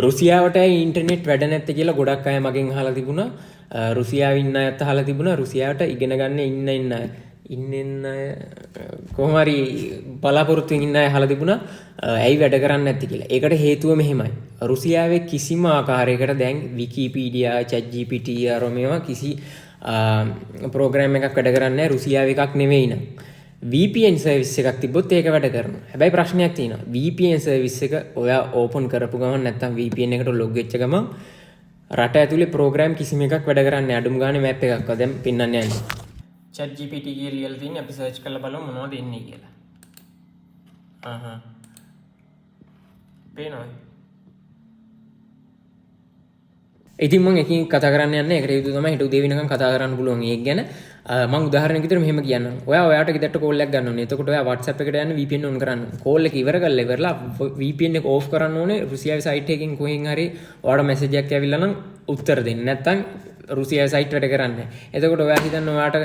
රුසියාවට internet වැඩ නැත්තේ කියලා ගොඩක් අය මගෙන් අහලා තිබුණා. රුසියාවේ ඉන්න අයත් අහලා තිබුණා රුසියාවට ඉගෙන ගන්න ඉන්න අය. ඉන්න අය කොහොම හරි බලාපොරොත්තුෙන් ඉන්න අය අහලා තිබුණා ඇයි වැඩ කරන්නේ නැත්තේ කියලා. ඒකට හේතුව මෙහෙමයි. රුසියාවේ කිසිම ආකාරයකට දැන් විකිපීඩියා, chat gpt අර මේවා කිසි ප්‍රෝග්‍රෑම් එකක් වැඩ කරන්නේ නැහැ. රුසියාවේ එකක් නෙවෙයි නං. VPN සර්විස් එකක් තිබ්බොත් ඒක වැඩ කරනවා. හැබැයි ප්‍රශ්නයක් තියෙනවා. VPN සර්විස් එක ඔයා ඕපන් කරපු ගමන් නැත්නම් VPN එකට ලොග් වෙච්ච ගමන් රට ඇතුලේ ප්‍රෝග්‍රෑම් කිසිම එකක් වැඩ කරන්නේ නැහැ. අඩුම ගානේ මැප් එකක්වත් දැන් පෙන්වන්න යන්නේ. chat gpt කියලා ලියලා තියෙන්නේ අපි සර්ච් කරලා බලමු මොනවද එන්නේ කියලා. පේනවද? ඉතින් මම එකකින් කතා කරන්න යන්නේ ඒකට හේතුව තමයි හිට උදේ වෙනකන් කතා කරන්න පුළුවන් ඒක ගැන. මම උදාහරණයක් විදිහට මෙහෙම කියන්නම්. ඔයාට ගෙදරට කෝල් එකක් ගන්න ඕනේ. එතකොට ඔයා WhatsApp එකට යන්න VPN on කරන්න. කෝල් එක ඉවර කරලා ඉවරලා VPN එක off කරන්න ඕනේ. රුසියාවේ site එකකින් කොහෙන් හරි ඔයාට message එකක් ඇවිල්ලා නම් උත්තර දෙන්න. නැත්තම් රුසියාවේ site වැඩ කරන්නේ නැහැ. එතකොට ඔයා හිතන්න ඔයාට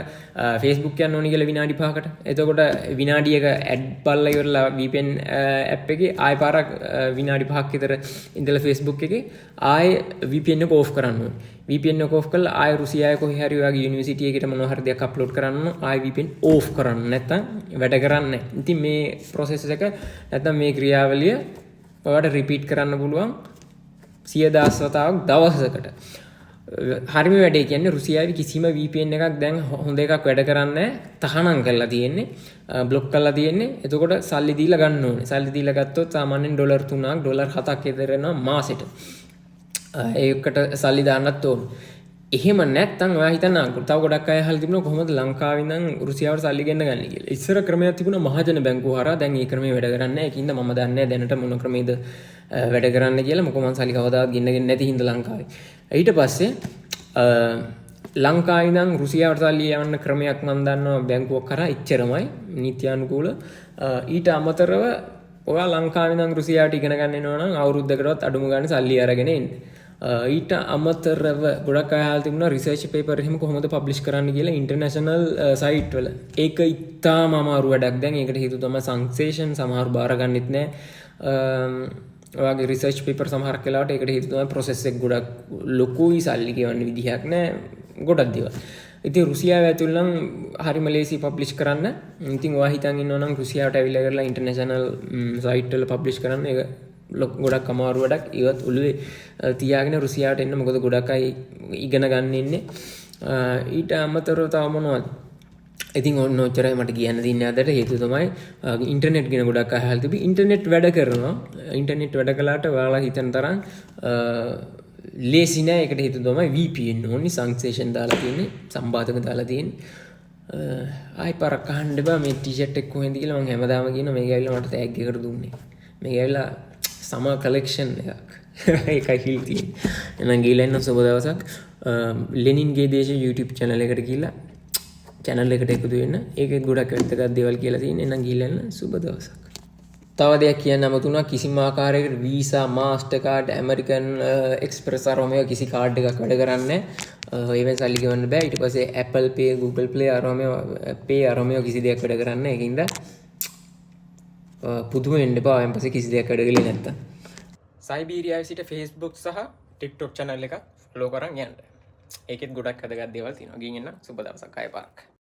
Facebook යන්න ඕනේ කියලා විනාඩි 5කට. එතකොට විනාඩියක ඇඩ් බලලා ඉවරලා VPN app එකේ ආයෙ පාරක් විනාඩි 5ක් විතර ඉඳලා Facebook එකේ ආයෙ VPN එක off කරන්න ඕනේ. VPN එක off කරලා ආයෙ රුසියාවේ කොහේ හරි ඔයාගේ යුනිවර්සිටි එකකට මොනවා හරි දෙයක් අප්ලෝඩ් කරන්න ආයෙ VPN off කරන්න. නැත්තම් වැඩ කරන්නේ නැහැ. ඉතින් මේ process එක නැත්තම් මේ ක්‍රියාවලිය ඔයාට repeat කරන්න පුළුවන් 100,000 වතාවක් දවසකට. හරිම වැඩේ කියන්නේ රුසියාවේ කිසිම VPN එකක් දැන් හොඳ එකක් වැඩ කරන්නේ තහනම් කරලා තියෙන්නේ බ්ලොක් කරලා තියෙන්නේ. එතකොට සල්ලි දීලා ගන්න ඕනේ. සල්ලි දීලා ගත්තොත් සාමාන්‍යයෙන් $3ක් $7ක් විතර යනවා මාසෙට. ඒකට සල්ලි දාන්නත් ඕනේ. එහෙම නැත්නම් ඔයා හිතන්න තව ගොඩක් අය අහලා තිබුණා කොහොමද ලංකාවේ ඉඳන් රුසියාවට සල්ලි ගෙන්න ගන්න කියලා. ඉස්සර ක්‍රමයක් තිබුණා මහජන බැංකුව හරහා. දැන් ඒ ක්‍රමේ වැඩ කරන්නේ නැහැ. ඒකින්ද මම දන්නේ නැහැ දැනට මොන ක්‍රමේද වැඩ කරන්න කියලා. මොකද මම සල්ලි කවදාවත් ගෙන්නගෙන නැති හින්දා ලංකාවේ. ඊට පස්සේ ලංකාවේ ඉඳන් රුසියාවට සල්ලි යවන්න ක්‍රමයක් මම දන්නවා බැංකුවක් කරා එච්චරමයි නීත්‍යානුකූල. ඊට අමතරව ඔයා ලංකාවේ ඉඳන් රුසියාවට ඉගෙන ගන්න එනවා නම් අවුරුද්දකටවත් අඩුම ගානේ සල්ලි අරගෙන එන්න. ඊට අමතරව ගොඩක් අය අහලා තිබුණා රිසර්ච් පේපර් එහෙම කොහොමද පබ්ලිෂ් කරන්න කියලා ඉන්ටර්නැෂනල් සයිට් වල. ඒක ඉතාම අමාරු වැඩක්. දැන් ඒකට හේතුව තමයි සංක්සේෂන් සමහර බාර ගන්නෙත් නැහැ. ඔයාගේ රිසර්ච් පේපර් සමහරක් වෙලාවට ඒකට හේතුව තමයි ප්‍රොසෙස් එක ගොඩක් ලොකුයි සල්ලි ගෙවන්න විදිහක් නැහැ. ගොඩක් දේවල්. ඉතින් රුසියාව ඇතුළේ නම් හරිම ලේසි පබ්ලිෂ් කරන්න. ඉතින් ඔයා හිතන් ඉන්නවා නම් රුසියාවට ඇවිල්ලා කරලා ඉන්ටර්නැෂනල් සයිට් වල පබ්ලිෂ් කරන්න ඒක ගොඩක් අමාරු වැඩක්. ඒවත් ඔළුවේ තියාගෙන රුසියාවට එන්න මොකද ගොඩක් අය ඉගෙන ගන්න ඉන්නේ. ඊට අමතරව තව මොනවද? ඉතින් ඔන්න ඔච්චරයි මට කියන්න තියෙන්නේ අදට. හේතුව තමයි ඉන්ටර්නෙට් ගැන ගොඩක් අහලා තිබි. ඉන්ටර්නෙට් වැඩ කරනවා. ඉන්ටර්නෙට් වැඩ කළාට ඔයාලා හිතන තරම් ලේසි නෑ. ඒකට හේතුව තමයි VPN ඕනි සංක්සේෂන් දාලා තියෙන්නේ, සම්බාධක දාලා තියෙන්නේ. ආයි පාරක් අහන්න බෑ මේ ටී-ෂර්ට් එක කොහෙන්ද කියලා. මම හැමදාම කියනවා මේක ඇවිල්ලා මට ටැග් එකකට දුන්නේ. මේක ඇවිල්ලා සමර් කලෙක්ෂන් එකක්. ඒකයි හිල් තියෙන්නේ. එහෙනම් ගිහලා ඉන්න සුබ දවසක්. ලෙනින්ගේ දේශ YouTube channel එකට ගිහලා channel එකට එකතු වෙන්න. ඒකෙත් ගොඩක් වැදගත් දේවල් කියලා තියෙනවා. එහෙනම් ගිහලා ඉන්න සුබ දවසක්. තව දෙයක් කියන්න අමතුණා. කිසිම ආකාරයකට Visa, Mastercard, American Express අරෝමේ කිසි කාඩ් එකක් වැඩ කරන්නේ නැහැ. ඒවෙන් සල්ලි ගෙවන්න බෑ. ඊට පස්සේ Apple Pay, Google Play අරෝමේ කිසි දෙයක් වැඩ කරන්නේ නැහැ. ඒකින්ද පුදුම වෙන්න එපා. එම් පස්සේ කිසි දෙයක් වැඩ කළේ නැත්තම්. සයිබීරියාවේ සිට Facebook සහ TikTok channel එකක් ෆලෝ කරන් යන්න. ඒකෙත් ගොඩක් වැදගත් දේවල් තියෙනවා. ගිහින් එන්න සුබ දවසක් ආයෙ පාරක්.